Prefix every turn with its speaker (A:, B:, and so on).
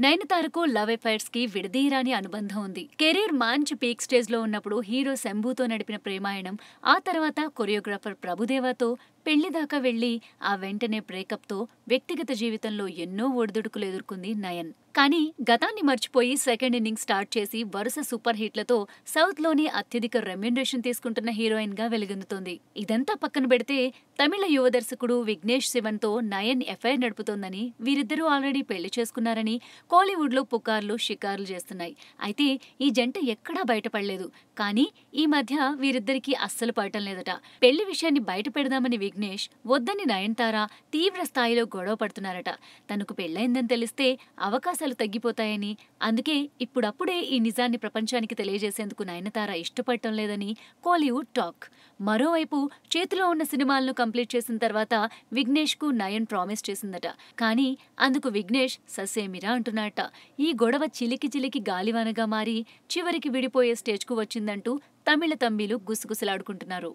A: నయనతారకు love affairs కి విడదీయరాని అనుబంధం ఉంది. కెరీర్ మంచి పీక్ స్టేజ్ లో ఉన్నప్పుడు హీరో శంభుతో నడిపిన ప్రేమాయణం, ఆ తర్వాత కొరియోగ్రాఫర్ ప్రభుదేవాతో పెళ్లి దాకా వెళ్లి ఆ వెంటనే బ్రేకప్ తో వ్యక్తిగత జీవితంలో ఎన్నో ఒడిదుడుకులు ఎదుర్కొంది నయన్. కానీ గతాన్ని మర్చిపోయి సెకండ్ ఇన్నింగ్ స్టార్ట్ చేసి వరుస సూపర్ హిట్లతో సౌత్ లోని అత్యధిక రెమ్యునరేషన్ తీసుకుంటున్న హీరోయిన్ గా వెలుగొందుతోంది. ఇదంతా పక్కన పెడితే తమిళ యువ దర్శకుడు విఘ్నేష్ శివన్ తో నయన్ ఎఫ్ఐఆర్ నడుపుతోందని, వీరిద్దరూ ఆల్రెడీ పెళ్లి చేసుకున్నారని కోలీవుడ్ లో పుకార్లు షికార్లు చేస్తున్నాయి. అయితే ఈ జంట ఎక్కడా బయటపడలేదు. కానీ ఈ మధ్య వీరిద్దరికీ అస్సలు పడటం లేదట. పెళ్లి విషయాన్ని బయట పెడదామని విఘ్నేష్ వద్దని నయనతార తీవ్ర స్థాయిలో గొడవ పడుతున్నారట. తనకు పెళ్లైందని తెలిస్తే అవకాశాలు తగ్గిపోతాయని, అందుకే ఇప్పుడప్పుడే ఈ నిజాన్ని ప్రపంచానికి తెలియజేసేందుకు నయనతార ఇష్టపడటం లేదని కోలీవుడ్ టాక్. మరోవైపు చేతిలో ఉన్న సినిమాలను కంప్లీట్ చేసిన తర్వాత విఘ్నేష్ కు నయన్ ప్రామిస్ చేసిందట. కానీ అందుకు విఘ్నేష్ ససేమిరా అంటున్నాడట. ఈ గొడవ చిలికి చిలికి గాలివానగా మారి చివరికి విడిపోయే స్టేజ్ కు వచ్చిందంటూ తమిళ తంబీలు గుసగుసలాడుకుంటున్నారు.